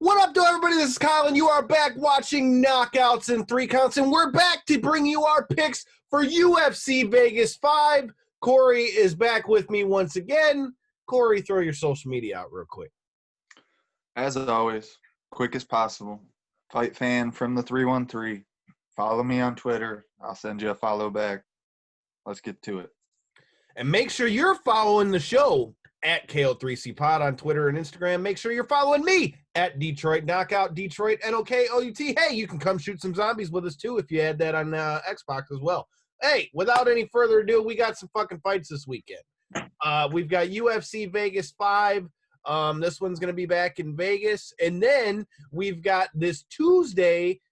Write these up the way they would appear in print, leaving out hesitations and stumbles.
What up, to everybody? This is Kyle, and you are back watching Knockouts in 3 Counts, and we're back to bring you our picks for UFC Vegas 5. Corey is back with me once again. Corey, throw your social media out real quick. As always, quick as possible. Fight fan from the 313. Follow me on Twitter. I'll send you a follow back. Let's get to it. And make sure you're following the show at KO3C Pod on Twitter and Instagram. Make sure you're following me at Detroit Knockout, Detroit NOKOUT. Hey, you can come shoot some zombies with us too if you had that on Xbox as well. Hey, without any further ado, we got some fucking fights this weekend. We've got UFC Vegas 5. This one's going to be back in Vegas. And then we've got this Tuesday,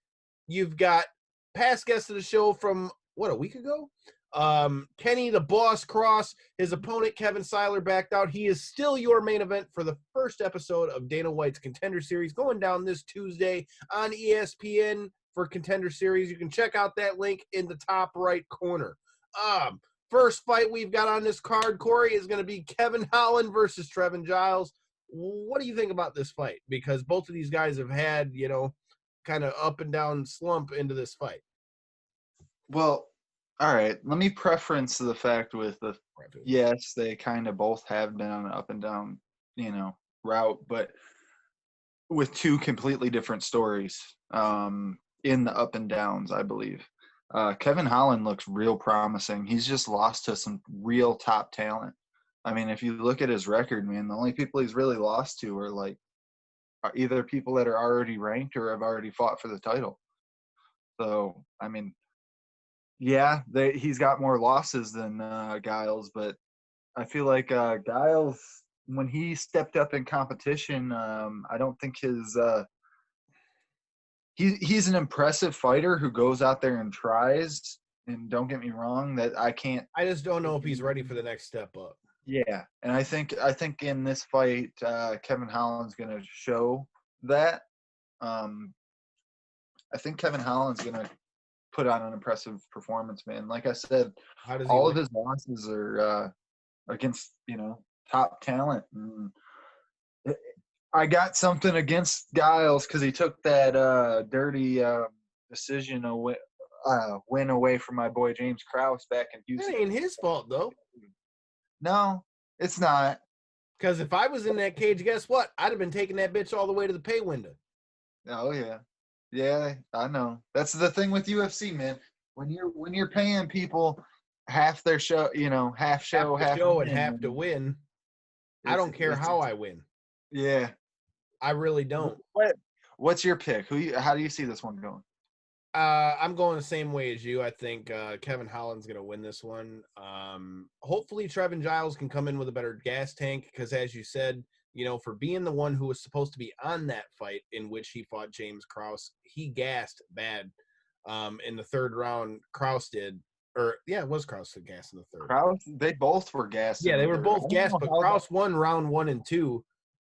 you've got past guest of the show from, a week ago? Kenny the Boss Cross. His opponent, Kevin Seiler, backed out. He is still your main event for the first episode of Dana White's Contender Series, going down this Tuesday on ESPN for Contender Series. You can check out that link in the top right corner. First fight we've got on this card, Corey, is going to be Kevin Holland versus Trevin Giles. What do you think about this fight? Because both of these guys have had, kind of up and down slump into this fight. Well, all right, let me preference the fact with yes, they kind of both have been on an up and down, route, but with two completely different stories in the up and downs, I believe. Kevin Holland looks real promising. He's just lost to some real top talent. I mean, if you look at his record, man, the only people he's really lost to are either people that are already ranked or have already fought for the title. So, I mean, yeah, he's got more losses than Giles, but I feel like Giles, when he stepped up in competition, I don't think he's an impressive fighter who goes out there and tries. And don't get me wrong, I just don't know if he's ready for the next step up. Yeah, and I think in this fight, Kevin Holland's going to show that. I think Kevin Holland's going to put on an impressive performance, man. Like I said, all of his losses are against, top talent. And I got something against Giles because he took that dirty decision win away from my boy James Krause back in Houston. That ain't his fault, though. No, it's not. Because if I was in that cage, guess what? I'd have been taking that bitch all the way to the pay window. Oh, yeah. Yeah, I know. That's the thing with UFC, man. When you're paying people half their show, half show, half show and half to win, I don't care how I win. Yeah, I really don't. What's your pick? How do you see this one going? I'm going the same way as you. I think Kevin Holland's going to win this one. Hopefully, Trevin Giles can come in with a better gas tank because, as you said, for being the one who was supposed to be on that fight in which he fought James Krause, he gassed bad in the third round. Krause did. It was Krause that gassed in the third. Krause, they both were gassed. Yeah, they were both gassed, but Krause won round 1 and 2.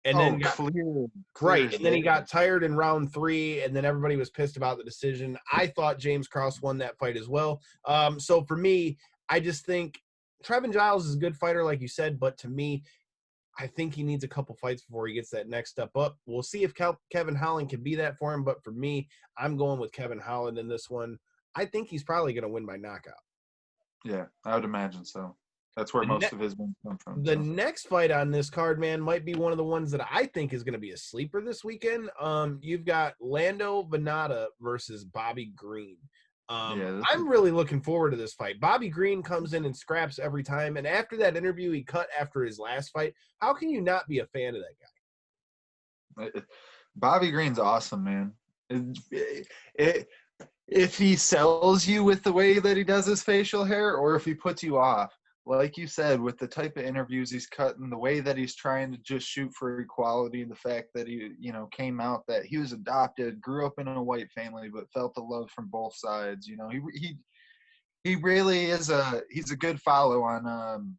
And then then he got tired in round 3, and then everybody was pissed about the decision. I thought James Krause won that fight as well. So for me, I just think Trevin Giles is a good fighter, like you said, but to me, I think he needs a couple fights before he gets that next step up. We'll see if Kevin Holland can be that for him, but for me, I'm going with Kevin Holland in this one. I think he's probably going to win by knockout. Yeah, I would imagine so. That's where most of his wins come from. The next fight on this card, man, might be one of the ones that I think is going to be a sleeper this weekend. You've got Lando Venata versus Bobby Green. I'm really looking forward to this fight. Bobby Green comes in and scraps every time, and after that interview he cut after his last fight, how can you not be a fan of that guy? Bobby Green's awesome, man. If he sells you with the way that he does his facial hair, or if he puts you off, like you said, with the type of interviews he's cut and the way that he's trying to just shoot for equality, and the fact that he, came out that he was adopted, grew up in a white family, but felt the love from both sides. He really is he's a good follow on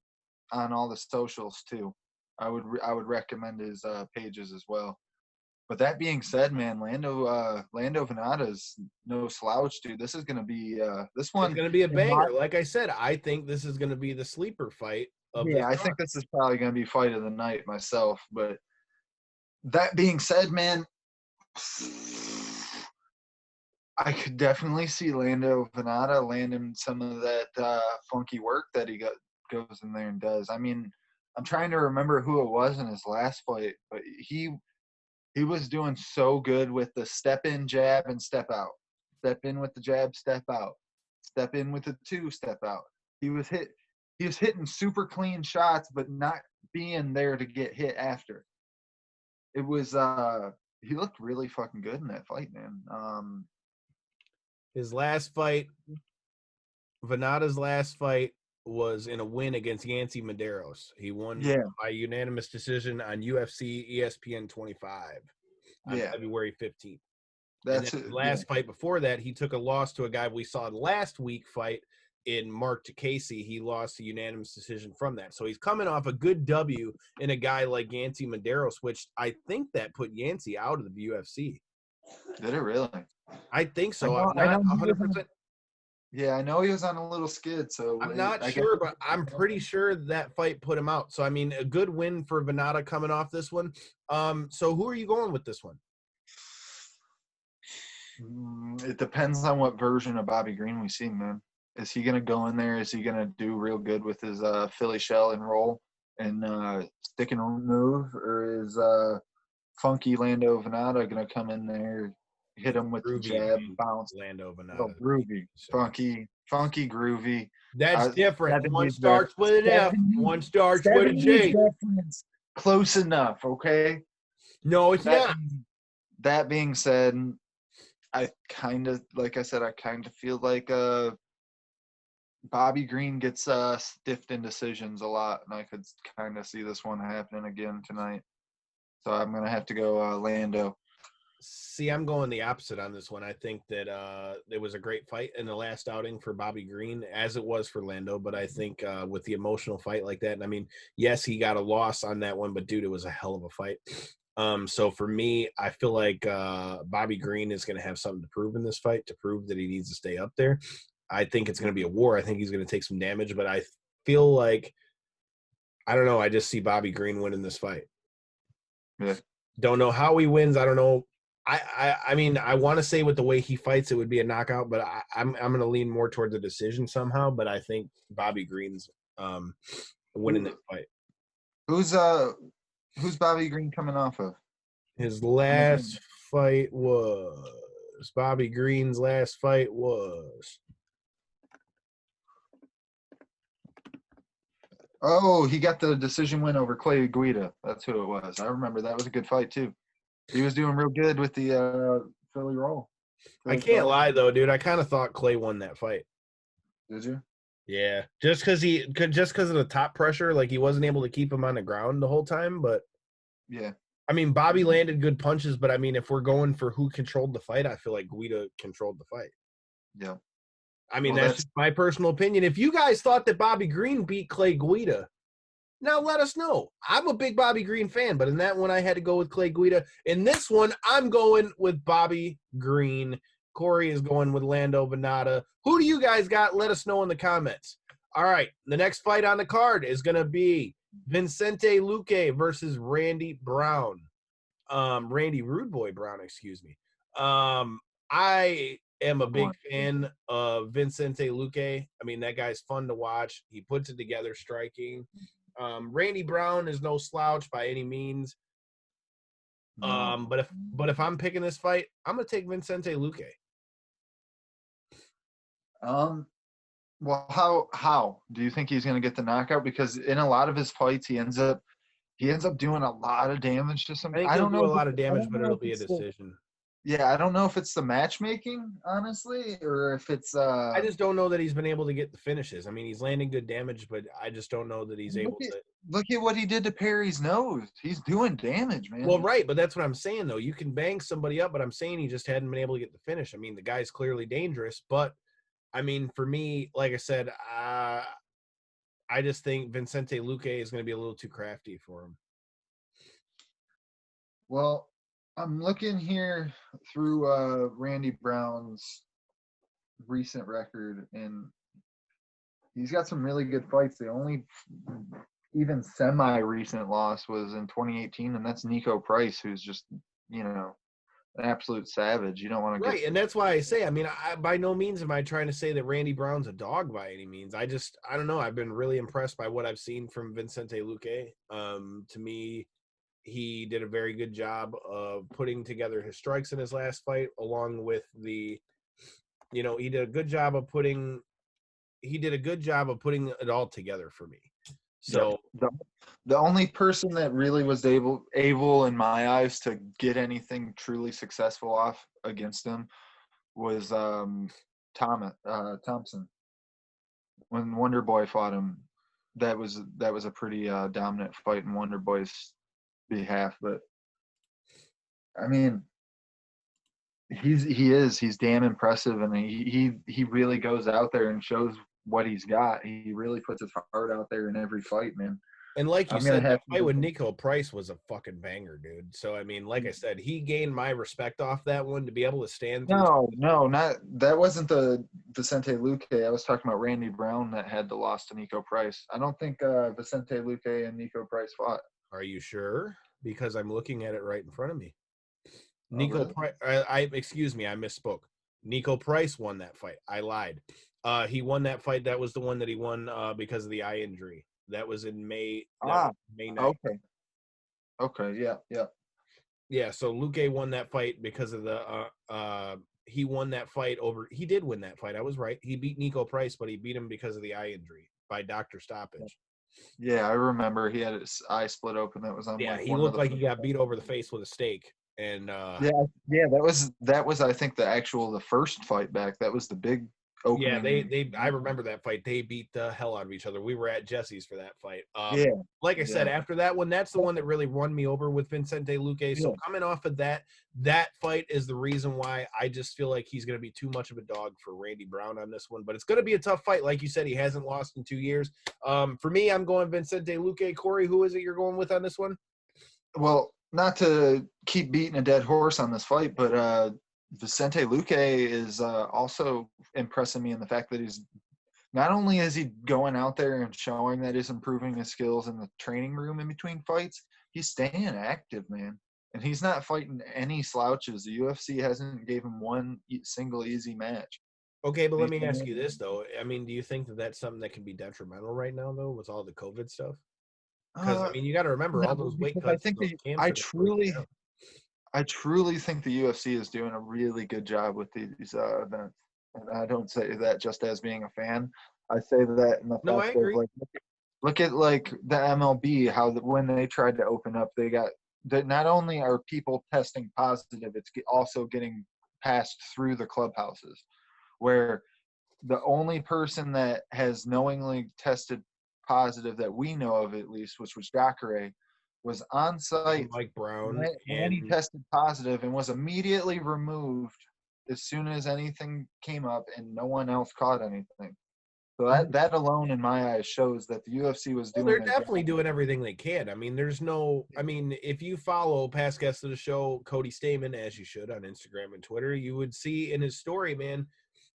all the socials too. I would recommend his pages as well. But that being said, man, Lando Venata's no slouch, dude. This is going to be this one. It's going to be a banger. Like I said, I think this is going to be the sleeper fight of I think this is probably going to be fight of the night myself. But that being said, man, I could definitely see Lando Venata landing some of that funky work that he goes in there and does. I mean, I'm trying to remember who it was in his last fight, but he was doing so good with the step in, jab, and step out. Step in with the jab, step out. Step in with the 2, step out. He was hitting super clean shots, but not being there to get hit after. It was he looked really fucking good in that fight, man. His last fight, Venata's last fight, was in a win against Yancy Medeiros. He won by unanimous decision on UFC ESPN 25 on February 15th. That's the last fight before that, he took a loss to a guy we saw last week fight in Mark Takesi. He lost a unanimous decision from that. So he's coming off a good W in a guy like Yancy Medeiros, which I think that put Yancy out of the UFC. Did it really? I think so. I'm not 100%. Yeah, I know he was on a little skid, so I'm not sure, but I'm pretty sure that fight put him out. So, I mean, a good win for Venata coming off this one. So who are you going with this one? It depends on what version of Bobby Green we see, man. Is he going to go in there? Is he going to do real good with his Philly shell and roll and stick and move? Or is funky Lando Venata going to come in there, hit him with the jab, bounce? Lando Venata. Oh, groovy. Funky, groovy. That's different. One starts with an F, one starts with a J. Close enough, okay? No, it's not. That being said, I kind of, like I said, I kind of feel like Bobby Green gets stiffed in decisions a lot, and I could kind of see this one happening again tonight. So I'm going to have to go Lando. See, I'm going the opposite on this one. I think that it was a great fight in the last outing for Bobby Green, as it was for Lando. But I think with the emotional fight like that, and I mean, yes, he got a loss on that one, but dude, it was a hell of a fight. So for me, I feel like Bobby Green is going to have something to prove in this fight, to prove that he needs to stay up there. I think it's going to be a war. I think he's going to take some damage, but I feel like, I don't know, I just see Bobby Green winning this fight. Yeah. Don't know how he wins. I don't know. I mean, I want to say with the way he fights, it would be a knockout, but I'm going to lean more towards a decision somehow. But I think Bobby Green's winning that fight. Who's Bobby Green coming off of? His last fight was Bobby Green's last fight was. Oh, he got the decision win over Clay Guida. That's who it was. I remember that was a good fight too. He was doing real good with the Philly roll. I can't lie though, dude. I kind of thought Clay won that fight. Did you? Yeah, just because of the top pressure, like he wasn't able to keep him on the ground the whole time. But yeah, I mean, Bobby landed good punches. But I mean, if we're going for who controlled the fight, I feel like Guida controlled the fight. Yeah. I mean, that's just my personal opinion. If you guys thought that Bobby Green beat Clay Guida, now let us know. I'm a big Bobby Green fan, but in that one, I had to go with Clay Guida. In this one, I'm going with Bobby Green. Corey is going with Lando Venata. Who do you guys got? Let us know in the comments. All right, the next fight on the card is going to be Vincente Luque versus Randy Brown. Randy Rude Boy Brown, excuse me. I am a big fan of Vincente Luque. I mean, that guy's fun to watch. He puts it together striking. Randy Brown is no slouch by any means. But if I'm picking this fight, I'm gonna take Vincente Luque. Well, how do you think he's gonna get the knockout? Because in a lot of his fights, he ends up doing a lot of damage to some. I don't know a lot of damage, but it'll be a decision. Yeah, I don't know if it's the matchmaking, honestly, or if it's. I just don't know that he's been able to get the finishes. I mean, he's landing good damage, but I just don't know that he's able to. Look at what he did to Perry's nose. He's doing damage, man. Well, right, but that's what I'm saying, though. You can bang somebody up, but I'm saying he just hadn't been able to get the finish. I mean, the guy's clearly dangerous, but I mean, for me, like I said, I just think Vincente Luque is going to be a little too crafty for him. Well, I'm looking here through Randy Brown's recent record, and he's got some really good fights. The only even semi-recent loss was in 2018, and that's Nico Price, who's just, an absolute savage. You don't want to Right, and that's why I say, I mean, by no means am I trying to say that Randy Brown's a dog by any means. I don't know. I've been really impressed by what I've seen from Vincente Luque. To me, he did a very good job of putting together his strikes in his last fight, along with he did a good job of putting it all together for me. So the only person that really was able in my eyes to get anything truly successful off against him was Thompson. When Wonder Boy fought him, that was a pretty dominant fight in Wonder Boy's behalf. But I mean, he's damn impressive, and he really goes out there and shows what he's got. He really puts his heart out there in every fight, man. And like you said, that fight with Nico Price was a fucking banger, dude. So, I mean, like I said, he gained my respect off that one to be able to stand through. No, that wasn't the Vincente Luque. I was talking about Randy Brown that had the loss to Nico Price. I don't think Vincente Luque and Nico Price fought. Are you sure? Because I'm looking at it right in front of me. Nico Price, excuse me, I misspoke. Nico Price won that fight. I lied. He won that fight. That was the one that he won because of the eye injury. That was in May. May 9th. Okay. Yeah. Yeah. So Luque won that fight because of the. He won that fight over. He did win that fight. I was right. He beat Nico Price, but he beat him because of the eye injury by doctor stoppage. Yeah, I remember he had his eye split open. That was on. Yeah, he looked like he got beat over the face with a steak. And that was I think the first fight back. That was the big opening. Yeah, I remember that fight. They beat the hell out of each other. We were at Jesse's for that fight. Like I said, after that one, that's the one that really won me over with Vincente Luque. So coming off of that fight is the reason why I just feel like he's going to be too much of a dog for Randy Brown on this one. But it's going to be a tough fight. Like you said, he hasn't lost in 2 years. For me, I'm going Vincente Luque. Corey, who is it you're going with on this one? Well, not to keep beating a dead horse on this fight, but Vincente Luque is also impressing me in the fact that he's not only is he going out there and showing that he's improving his skills in the training room in between fights, he's staying active, man. And he's not fighting any slouches. The UFC hasn't gave him one single easy match. Okay, but let me ask you this, though. I mean, do you think that that's something that can be detrimental right now, though, with all the COVID stuff? Because, I mean, you got to remember all those weight cuts. I truly think the UFC is doing a really good job with these events. And I don't say that just as being a fan. I say that in the fact of, like, look at, like, the MLB, how when they tried to open up, they got that not only are people testing positive, it's also getting passed through the clubhouses, where the only person that has knowingly tested positive that we know of, at least, which was Jacare, was on site. Mike Brown, and he tested positive and was immediately removed as soon as anything came up, and no one else caught anything. So that alone, in my eyes, shows that the UFC was doing. They're definitely doing everything they can. I mean, if you follow past guests of the show, Cody Stamen, as you should on Instagram and Twitter, you would see in his story, man.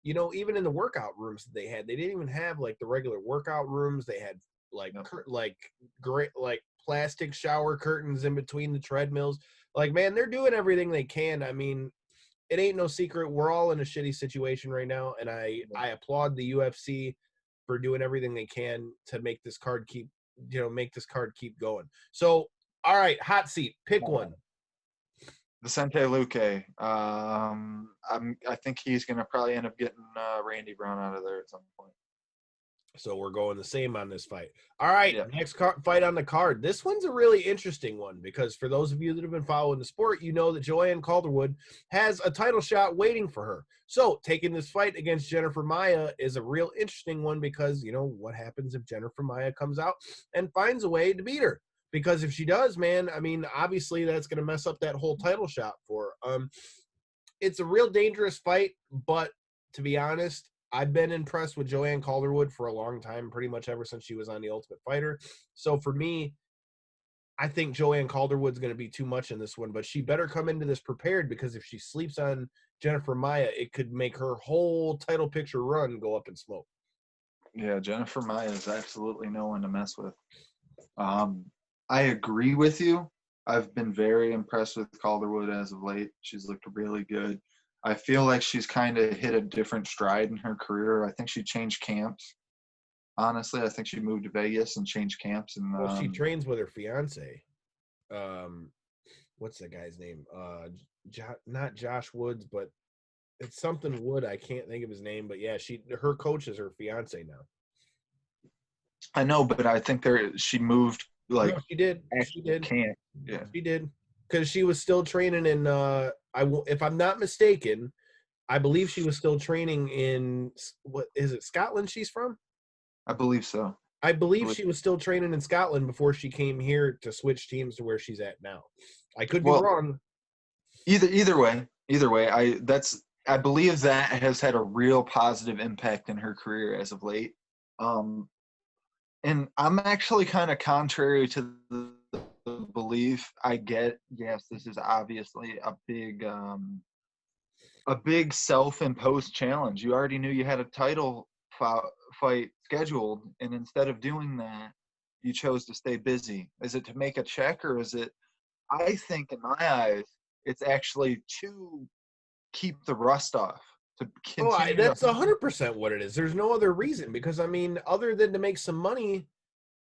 Even in the workout rooms that they didn't even have like the regular workout rooms. They had great plastic shower curtains in between the treadmills. Like, man, they're doing everything they can. I mean, it ain't no secret. We're all in a shitty situation right now, and I applaud the UFC for doing everything they can to make this card keep going. So, all right, hot seat, pick one. Vincente Luque. I think he's going to probably end up getting Randy Brown out of there at some point. So we're going the same on this fight. All right, next fight on the card. This one's a really interesting one because for those of you that have been following the sport, you know that Joanne Calderwood has a title shot waiting for her. So taking this fight against Jennifer Maia is a real interesting one because, what happens if Jennifer Maia comes out and finds a way to beat her? Because if she does, man, I mean, obviously that's going to mess up that whole title shot for her. It's a real dangerous fight, but to be honest, I've been impressed with Joanne Calderwood for a long time, pretty much ever since she was on The Ultimate Fighter. So for me, I think Joanne Calderwood's going to be too much in this one, but she better come into this prepared because if she sleeps on Jennifer Maia, it could make her whole title picture run go up in smoke. Yeah, Jennifer Maia is absolutely no one to mess with. I agree with you. I've been very impressed with Calderwood as of late. She's looked really good. I feel like she's kind of hit a different stride in her career. I think she changed camps. Honestly, I think she moved to Vegas and changed camps. And Well, she trains with her fiance. What's the guy's name? Not Josh Woods, but it's something Wood. I can't think of his name, but yeah, her coach is her fiance now. I know, but I think she moved like no, she did. She did. Camp. Yeah, she did because she was still training in. If I'm not mistaken, I believe she was still training in what is it? Scotland. She's from. I believe so. I believe she was still training in Scotland before she came here to switch teams to where she's at now. I could be wrong. Either way, I believe that has had a real positive impact in her career as of late. And I'm actually kind of contrary to the belief I get. Yes, this is obviously a big self-imposed challenge. You already knew you had a title fight scheduled, and instead of doing that, you chose to stay busy. Is it to make a check, or is it, I think in my eyes, it's actually to keep the rust off, to continue. That's 100% what it is. There's no other reason, because I mean, other than to make some money,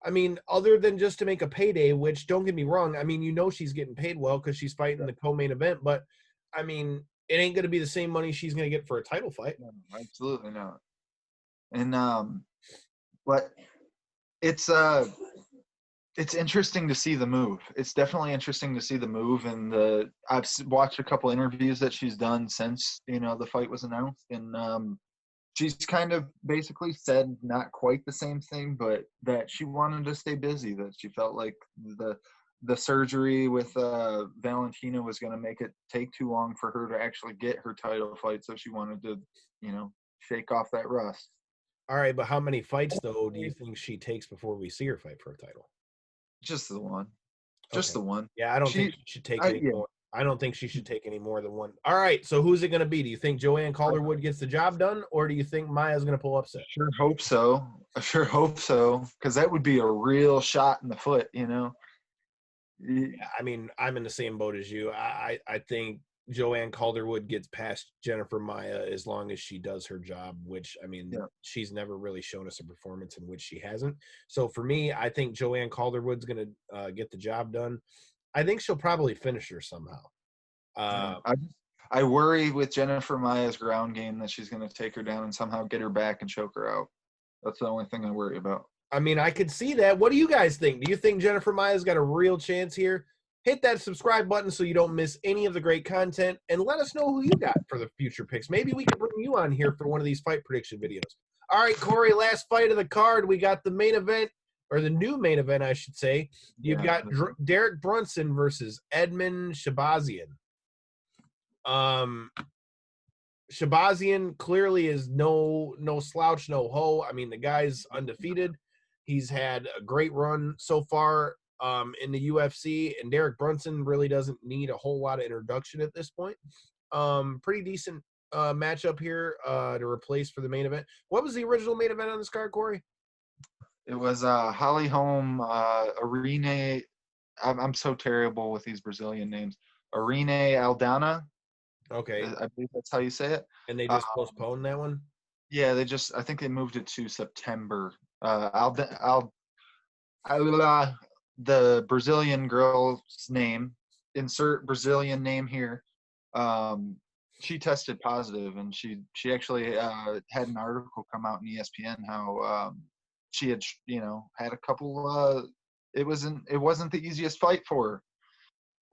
I mean, other than just to make a payday, which don't get me wrong, I mean, she's getting paid well because she's fighting the co-main event, but I mean, it ain't going to be the same money she's going to get for a title fight. No, absolutely not. And but it's interesting to see the move. It's definitely interesting to see the move, and I've watched a couple interviews that she's done since the fight was announced, and she's kind of basically said not quite the same thing, but that she wanted to stay busy. That she felt like the surgery with Valentina was going to make it take too long for her to actually get her title fight, so she wanted to shake off that rust. All right, but how many fights though do you think she takes before we see her fight for a title? Just the one. Just the one. Yeah, I don't think she should take any more. I don't think she should take any more than one. All right, so who's it going to be? Do you think Joanne Calderwood gets the job done, or do you think Maya's going to pull upset? I sure hope so, because that would be a real shot in the foot, Yeah, I mean, I'm in the same boat as you. I think Joanne Calderwood gets past Jennifer Maia as long as she does her job, which, I mean, she's never really shown us a performance in which she hasn't. So for me, I think Joanne Calderwood's going to get the job done. I think she'll probably finish her somehow. I worry with Jennifer Maia's ground game that she's going to take her down and somehow get her back and choke her out. That's the only thing I worry about. I mean, I could see that. What do you guys think? Do you think Jennifer Maia's got a real chance here? Hit that subscribe button so you don't miss any of the great content, and let us know who you got for the future picks. Maybe we can bring you on here for one of these fight prediction videos. All right, Corey, last fight of the card. We got the main event, or the new main event, I should say. You've got Derrick Brunson versus Edmund Shahbazian. Shahbazian clearly is no slouch, no hoe. I mean, the guy's undefeated. He's had a great run so far in the UFC, and Derrick Brunson really doesn't need a whole lot of introduction at this point. Pretty decent matchup here to replace for the main event. What was the original main event on this card, Corey? It was Holly Holm, Irene. I'm so terrible with these Brazilian names. Irene Aldana. Okay. I believe that's how you say it. And they just postponed that one? Yeah, I think they moved it to September. The Brazilian girl's name, insert Brazilian name here. She tested positive, and she actually had an article come out in ESPN how she had had a couple. It wasn't the easiest fight for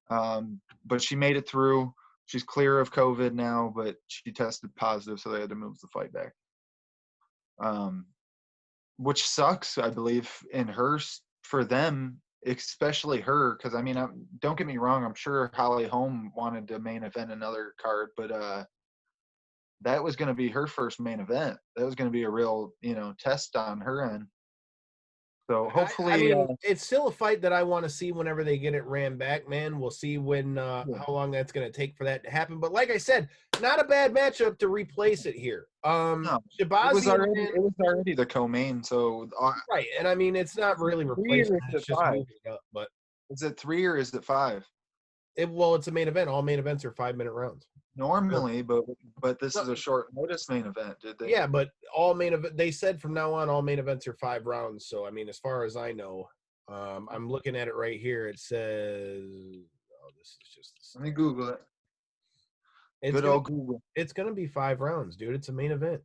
her, but she made it through. She's clear of COVID now, but she tested positive, so they had to move the fight back. Which sucks, I believe, for them, especially her, because I mean, don't get me wrong, I'm sure Holly Holm wanted to main event another card, but that was going to be her first main event. That was going to be a real, test on her end. So hopefully, I mean, it's still a fight that I want to see whenever they get it ran back, man. We'll see how long that's going to take for that to happen. But like I said, not a bad matchup to replace it here. No, it was already the co-main, so right. And I mean, it's not really replacing. It's just moving it up. But Is it 3 or is it 5? It's a main event. All main events are 5-minute rounds. Normally, but this is a short notice main event. Did they? Yeah, but all main event. They said from now on, all main events are 5 rounds. So I mean, as far as I know, I'm looking at it right here. It says, "Oh, this is just." Let me Google it. Good old Google. It's gonna be 5 rounds, dude. It's a main event.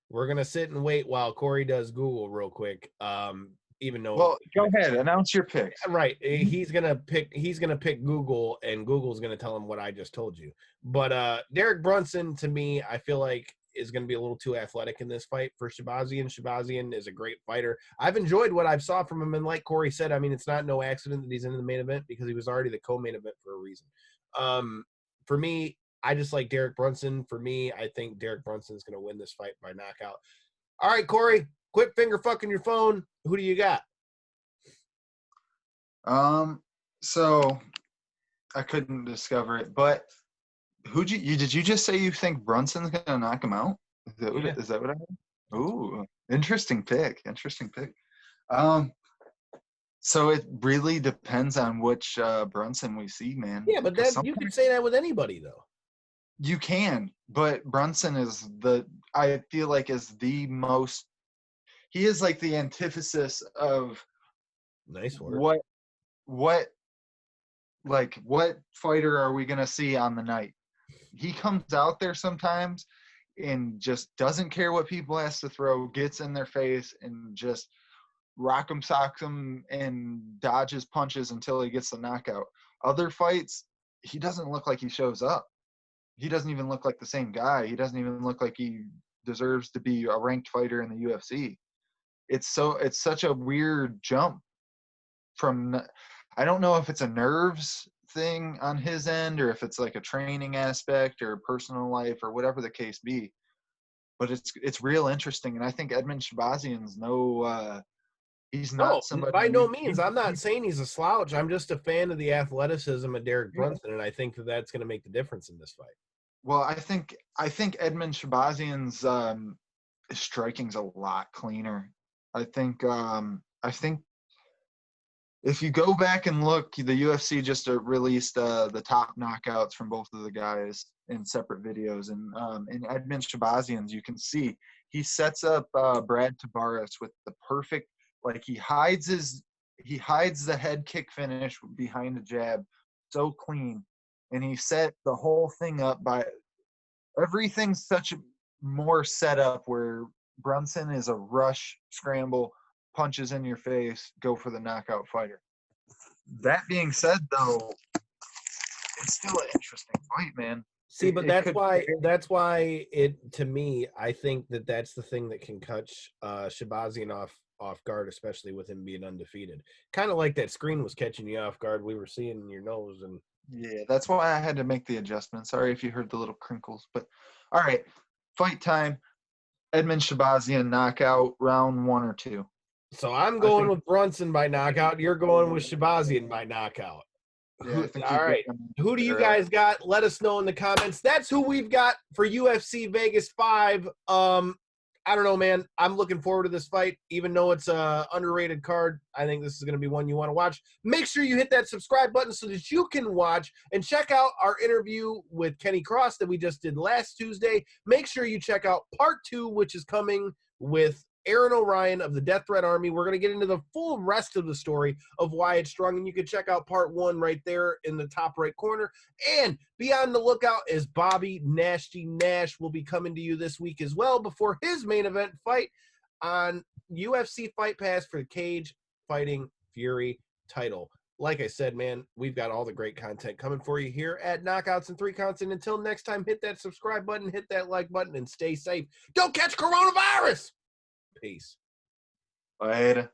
We're gonna sit and wait while Corey does Google real quick. Even though, well, go ahead, announce your picks. Right, he's gonna pick Google, and Google's gonna tell him what I just told you. But Derrick Brunson, to me, I feel like is gonna be a little too athletic in this fight for Shahbazian. Shahbazian is a great fighter. I've enjoyed what I've saw from him, and like Corey said, I mean, it's not no accident that he's in the main event because he was already the co-main event for a reason. For me, I just like Derrick Brunson. For me, I think Derrick Brunson is going to win this fight by knockout. All right, Corey, quit finger fucking your phone. Who do you got? So I couldn't discover it, but did you just say you think Brunson's going to knock him out? Is that what I heard? Ooh, interesting pick. So it really depends on which Brunson we see, man. Yeah, but you could say that with anybody, though. You can, but Brunson is I feel like is the most. He is like the antithesis of. Nice word. What fighter are we gonna see on the night? He comes out there sometimes and just doesn't care what people ask to throw, gets in their face and just rock 'em, socks 'em, and dodges punches until he gets the knockout. Other fights, he doesn't look like he shows up. He doesn't even look like the same guy. He doesn't even look like he deserves to be a ranked fighter in the UFC. It's such a weird jump from. I don't know if it's a nerves thing on his end or if it's like a training aspect or personal life or whatever the case be. But it's real interesting, and I think Edmund Shahbazian's he's not somebody. By no means. I'm not saying he's a slouch. I'm just a fan of the athleticism of Derrick Brunson, and I think that's going to make the difference in this fight. Well, I think Edmund Shahbazian's striking's a lot cleaner. I think if you go back and look, the UFC just released the top knockouts from both of the guys in separate videos, and in Edmund Shahbazian's, you can see he sets up Brad Tavares with the perfect, like he hides the head kick finish behind the jab so clean, and he set the whole thing up by everything's such more set up where Brunson is a rush, scramble, punches in your face, go for the knockout fighter. That being said, though, it's still an interesting fight, man. See, but that's why it, to me, I think that's the thing that can catch Shahbazian off guard, especially with him being undefeated. Kind of like that screen was catching you off guard. We were seeing in your nose, and yeah, that's why I had to make the adjustment. Sorry if you heard the little crinkles, but all right, fight time. Edmund Shahbazian knockout, round 1 or 2. So I'm going with Brunson by knockout. You're going with Shahbazian by knockout. Yeah, all right. Who do you guys got? Let us know in the comments. That's who we've got for UFC Vegas 5. I don't know, man. I'm looking forward to this fight, even though it's a underrated card. I think this is going to be one you want to watch. Make sure you hit that subscribe button so that you can watch and check out our interview with Kenny Cross that we just did last Tuesday. Make sure you check out part 2, which is coming with Aaron O'Ryan of the Death Threat Army. We're going to get into the full rest of the story of Wyatt Strong, and you can check out part 1 right there in the top right corner. And be on the lookout as Bobby Nasty Nash will be coming to you this week as well before his main event fight on UFC Fight Pass for the Cage Fighting Fury title. Like I said, man, we've got all the great content coming for you here at Knockouts and 3 Counts. And until next time, hit that subscribe button, hit that like button, and stay safe. Don't catch coronavirus! Peace. Later.